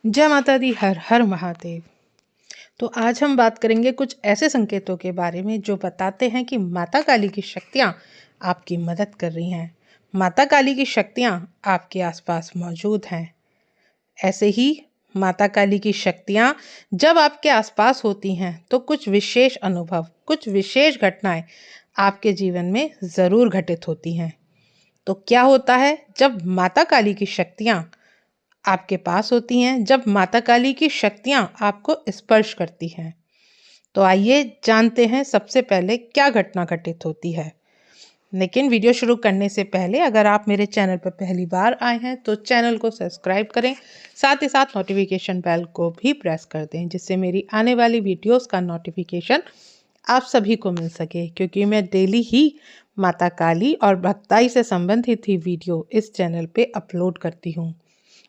जय माता दी, हर हर महादेव। तो आज हम बात करेंगे कुछ ऐसे संकेतों के बारे में जो बताते हैं कि माता काली की शक्तियाँ आपकी मदद कर रही हैं। माता काली की शक्तियाँ आपके आसपास मौजूद हैं। ऐसे ही माता काली की शक्तियाँ जब आपके आसपास होती हैं तो कुछ विशेष अनुभव, कुछ विशेष घटनाएं आपके जीवन में ज़रूर घटित होती हैं। तो क्या होता है जब माता काली की शक्तियाँ आपके पास होती हैं, जब माता काली की शक्तियाँ आपको स्पर्श करती हैं? तो आइए जानते हैं सबसे पहले क्या घटना घटित होती है। लेकिन वीडियो शुरू करने से पहले अगर आप मेरे चैनल पर पहली बार आए हैं तो चैनल को सब्सक्राइब करें, साथ ही साथ नोटिफिकेशन बेल को भी प्रेस कर दें जिससे मेरी आने वाली वीडियोस का नोटिफिकेशन आप सभी को मिल सके, क्योंकि मैं डेली ही माता काली और भक्ताई से संबंधित ही वीडियो इस चैनल पे अपलोड करती हूँ।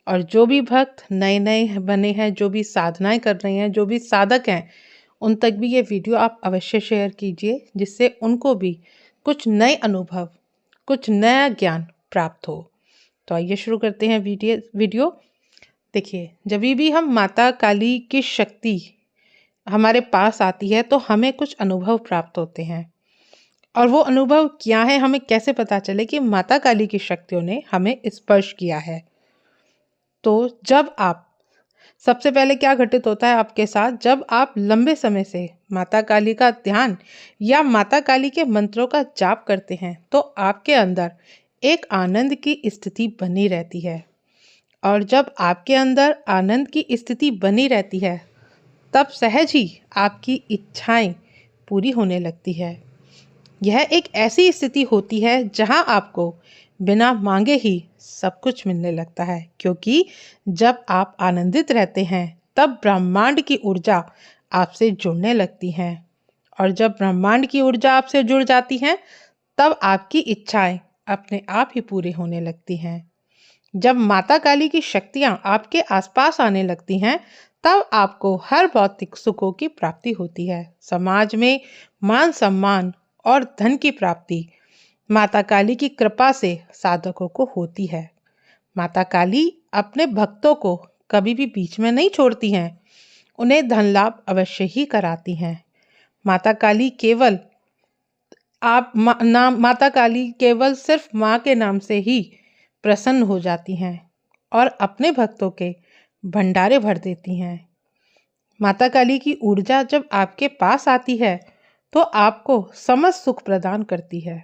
और जो भी भक्त नए नए बने हैं, जो भी साधनाएं कर रहे हैं, जो भी साधक हैं, उन तक भी ये वीडियो आप अवश्य शेयर कीजिए जिससे उनको भी कुछ नए अनुभव, कुछ नया ज्ञान प्राप्त हो। तो आइए शुरू करते हैं वीडियो। देखिए, जब भी हम माता काली की शक्ति हमारे पास आती है तो हमें कुछ अनुभव प्राप्त होते हैं। और वो अनुभव क्या है, हमें कैसे पता चले कि माता काली की शक्तियों ने हमें स्पर्श किया है? तो जब आप सबसे पहले क्या घटित होता है आपके साथ, जब आप लंबे समय से माता काली का ध्यान या माता काली के मंत्रों का जाप करते हैं तो आपके अंदर एक आनंद की स्थिति बनी रहती है। और जब आपके अंदर आनंद की स्थिति बनी रहती है तब सहज ही आपकी इच्छाएं पूरी होने लगती है। यह एक ऐसी स्थिति होती है जहां आपको बिना मांगे ही सब कुछ मिलने लगता है, क्योंकि जब आप आनंदित रहते हैं तब ब्रह्मांड की ऊर्जा आपसे जुड़ने लगती है। और जब ब्रह्मांड की ऊर्जा आपसे जुड़ जाती है तब आपकी इच्छाएं अपने आप ही पूरी होने लगती हैं। जब माता काली की शक्तियां आपके आसपास आने लगती हैं तब आपको हर भौतिक सुखों की प्राप्ति होती है। समाज में मान सम्मान और धन की प्राप्ति माता काली की कृपा से साधकों को होती है। माता काली अपने भक्तों को कभी भी बीच में नहीं छोड़ती हैं, उन्हें धन लाभ अवश्य ही कराती हैं। माता काली केवल माता काली केवल सिर्फ माँ के नाम से ही प्रसन्न हो जाती हैं और अपने भक्तों के भंडारे भर देती हैं। माता काली की ऊर्जा जब आपके पास आती है तो आपको समस्त सुख प्रदान करती है।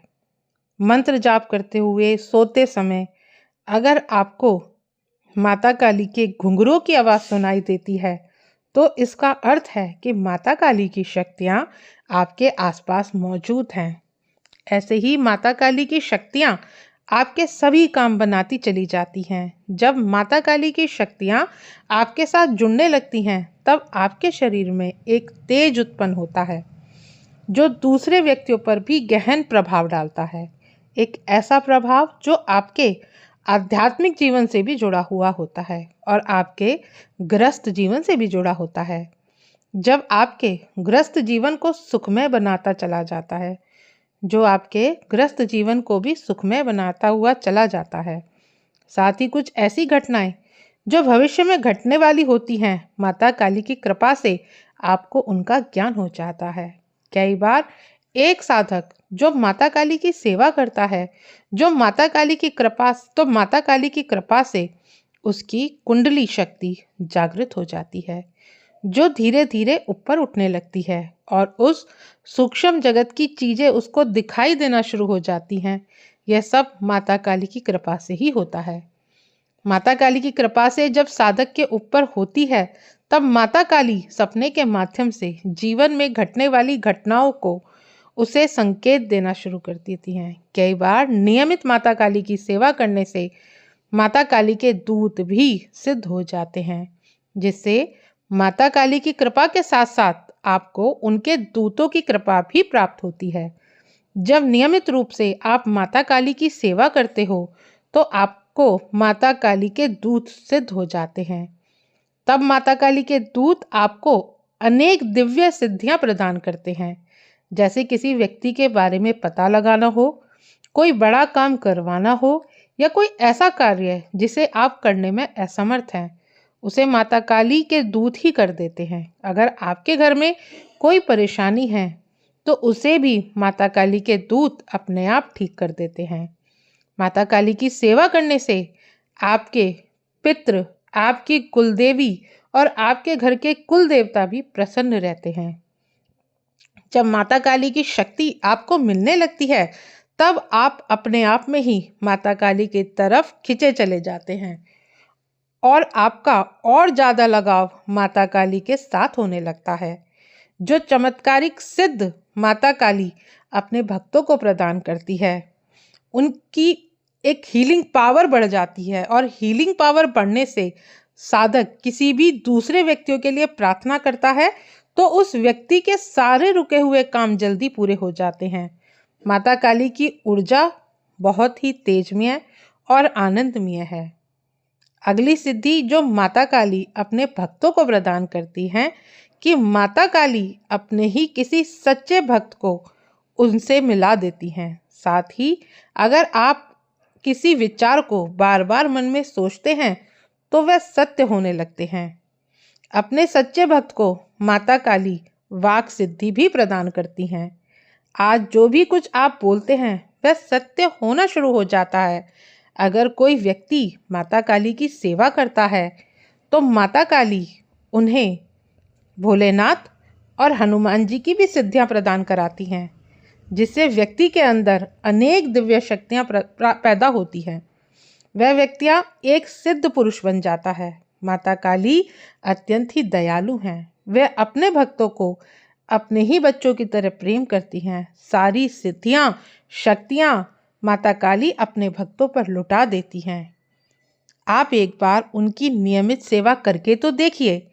मंत्र जाप करते हुए सोते समय अगर आपको माता काली के घुंघरूओं की आवाज़ सुनाई देती है तो इसका अर्थ है कि माता काली की शक्तियाँ आपके आसपास मौजूद हैं। ऐसे ही माता काली की शक्तियाँ आपके सभी काम बनाती चली जाती हैं। जब माता काली की शक्तियाँ आपके साथ जुड़ने लगती हैं तब आपके शरीर में एक तेज उत्पन्न होता है जो दूसरे व्यक्तियों पर भी गहन प्रभाव डालता है। एक ऐसा प्रभाव जो आपके आध्यात्मिक जीवन से भी जुड़ा हुआ होता है और आपके गृहस्थ जीवन से भी जुड़ा होता है। जब आपके गृहस्थ जीवन को सुखमय बनाता चला जाता है, जो आपके गृहस्थ जीवन को भी सुखमय बनाता हुआ चला जाता है। साथ ही कुछ ऐसी घटनाएं जो भविष्य में घटने वाली होती हैं, माता काली की कृपा से आपको उनका ज्ञान हो जाता है। कई बार एक साधक जो माता काली की सेवा करता है, जो माता काली की कृपा से उसकी कुंडली शक्ति जागृत हो जाती है, जो धीरे धीरे ऊपर उठने लगती है और उस सूक्ष्म जगत की चीजें उसको दिखाई देना शुरू हो जाती हैं। यह सब माता काली की कृपा से ही होता है। माता काली की कृपा से जब साधक के ऊपर होती है तब माता काली सपने के माध्यम से जीवन में घटने वाली घटनाओं को उसे संकेत देना शुरू कर देती हैं। कई बार नियमित माता काली की सेवा करने से माता काली के दूत भी सिद्ध हो जाते हैं, जिससे माता काली की कृपा के साथ साथ आपको उनके दूतों की कृपा भी प्राप्त होती है। जब नियमित रूप से आप माता काली की सेवा करते हो तो आपको माता काली के दूत सिद्ध हो जाते हैं। तब माता काली के दूत आपको अनेक दिव्य सिद्धियां प्रदान करते हैं, जैसे किसी व्यक्ति के बारे में पता लगाना हो, कोई बड़ा काम करवाना हो या कोई ऐसा कार्य जिसे आप करने में असमर्थ हैं, उसे माता काली के दूत ही कर देते हैं। अगर आपके घर में कोई परेशानी है तो उसे भी माता काली के दूत अपने आप ठीक कर देते हैं। माता काली की सेवा करने से आपके पितृ, आपकी कुलदेवी और आपके घर के कुल देवता भी प्रसन्न रहते हैं। जब माता काली की शक्ति आपको मिलने लगती है तब आप अपने आप में ही माता काली की तरफ खिंचे चले जाते हैं और आपका और ज्यादा लगाव माता काली के साथ होने लगता है। जो चमत्कारिक सिद्ध माता काली अपने भक्तों को प्रदान करती है, उनकी एक हीलिंग पावर बढ़ जाती है और हीलिंग पावर बढ़ने से साधक किसी भी दूसरे व्यक्तियों के लिए प्रार्थना करता है तो उस व्यक्ति के सारे रुके हुए काम जल्दी पूरे हो जाते हैं। माता काली की ऊर्जा बहुत ही तेजमय और आनंदमय है। अगली सिद्धि जो माता काली अपने भक्तों को प्रदान करती हैं कि माता काली अपने ही किसी सच्चे भक्त को उनसे मिला देती हैं। साथ ही अगर आप किसी विचार को बार बार मन में सोचते हैं तो वह सत्य होने लगते हैं। अपने सच्चे भक्त को माता काली वाक सिद्धि भी प्रदान करती हैं। आज जो भी कुछ आप बोलते हैं वह सत्य होना शुरू हो जाता है। अगर कोई व्यक्ति माता काली की सेवा करता है तो माता काली उन्हें भोलेनाथ और हनुमान जी की भी सिद्धियां प्रदान कराती हैं, जिससे व्यक्ति के अंदर अनेक दिव्य शक्तियां पैदा होती हैं। वह व्यक्तियां एक सिद्ध पुरुष बन जाता है। माता काली अत्यंत ही दयालु हैं। वे अपने भक्तों को अपने ही बच्चों की तरह प्रेम करती हैं। सारी सिद्धियां, शक्तियां माता काली अपने भक्तों पर लुटा देती हैं। आप एक बार उनकी नियमित सेवा करके तो देखिए।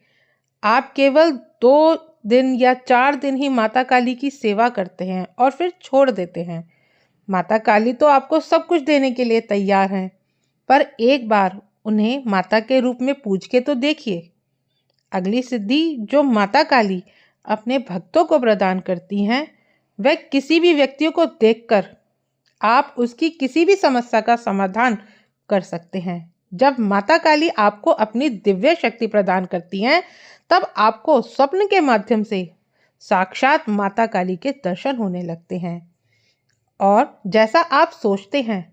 आप केवल 2 दिन या 4 दिन ही माता काली की सेवा करते हैं और फिर छोड़ देते हैं। माता काली तो आपको सब कुछ देने के लिए तैयार हैं, पर एक बार उन्हें माता के रूप में पूज के तो देखिए। अगली सिद्धि जो माता काली अपने भक्तों को प्रदान करती हैं, वह किसी भी व्यक्ति को देखकर आप उसकी किसी भी समस्या का समाधान कर सकते हैं। जब माता काली आपको अपनी दिव्य शक्ति प्रदान करती हैं, तब आपको स्वप्न के माध्यम से साक्षात माता काली के दर्शन होने लगते हैं और जैसा आप सोचते हैं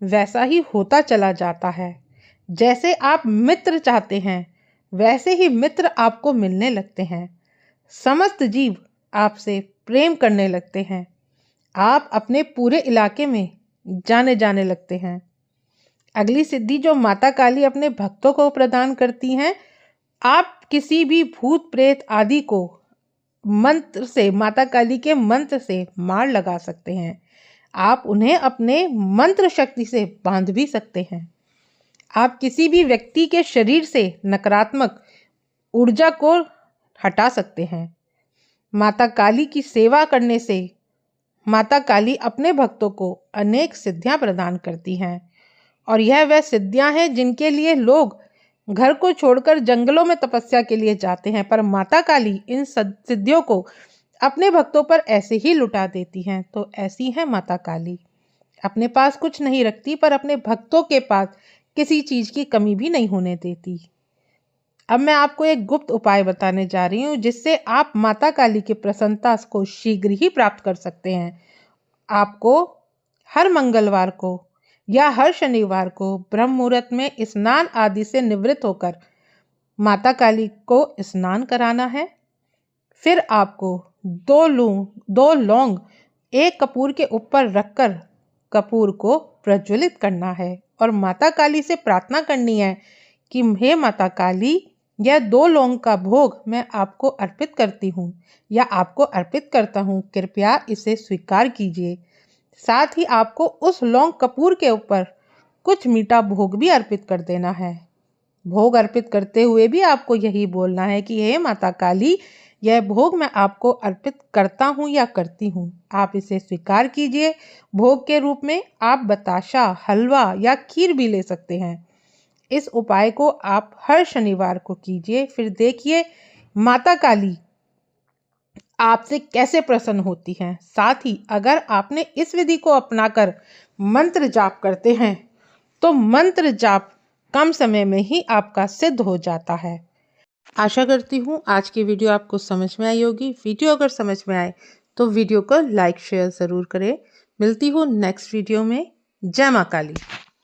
वैसा ही होता चला जाता है। जैसे आप मित्र चाहते हैं वैसे ही मित्र आपको मिलने लगते हैं। समस्त जीव आपसे प्रेम करने लगते हैं। आप अपने पूरे इलाके में जाने जाने लगते हैं। अगली सिद्धि जो माता काली अपने भक्तों को प्रदान करती हैं, आप किसी भी भूत प्रेत आदि को मंत्र से, माता काली के मंत्र से मार लगा सकते हैं। आप उन्हें अपने मंत्र शक्ति से बांध भी सकते हैं। आप किसी भी व्यक्ति के शरीर से नकारात्मक ऊर्जा को हटा सकते हैं। माता काली की सेवा करने से माता काली अपने भक्तों को अनेक सिद्धियां प्रदान करती हैं और यह वह सिद्धियां हैं जिनके लिए लोग घर को छोड़कर जंगलों में तपस्या के लिए जाते हैं, पर माता काली इन सिद्धियों को अपने भक्तों पर ऐसे ही लुटा देती हैं। तो ऐसी है माता काली। अपने पास कुछ नहीं रखती पर अपने भक्तों के पास किसी चीज की कमी भी नहीं होने देती। अब मैं आपको एक गुप्त उपाय बताने जा रही हूँ जिससे आप माता काली की प्रसन्नता को शीघ्र ही प्राप्त कर सकते हैं। आपको हर मंगलवार को या हर शनिवार को ब्रह्म मुहूर्त में स्नान आदि से निवृत्त होकर माता काली को स्नान कराना है। फिर आपको 2 लौंग एक कपूर के ऊपर रखकर कपूर को प्रज्वलित करना है और माता काली से प्रार्थना करनी है कि हे माता काली, यह 2 लौंग का भोग मैं आपको अर्पित करती हूँ या आपको अर्पित करता हूँ, कृपया इसे स्वीकार कीजिए। साथ ही आपको उस लौंग कपूर के ऊपर कुछ मीठा भोग भी अर्पित कर देना है। भोग अर्पित करते हुए भी आपको यही बोलना है कि हे माता काली, यह भोग मैं आपको अर्पित करता हूँ या करती हूँ, आप इसे स्वीकार कीजिए। भोग के रूप में आप बताशा, हलवा या खीर भी ले सकते हैं। इस उपाय को आप हर शनिवार को कीजिए, फिर देखिए माता काली आपसे कैसे प्रसन्न होती हैं। साथ ही अगर आपने इस विधि को अपनाकर मंत्र जाप करते हैं तो मंत्र जाप कम समय में ही आपका सिद्ध हो जाता है। आशा करती हूँ आज की वीडियो आपको समझ में आई होगी। वीडियो अगर समझ में आए तो वीडियो को लाइक शेयर ज़रूर करें। मिलती हूँ नेक्स्ट वीडियो में। जय माँ काली।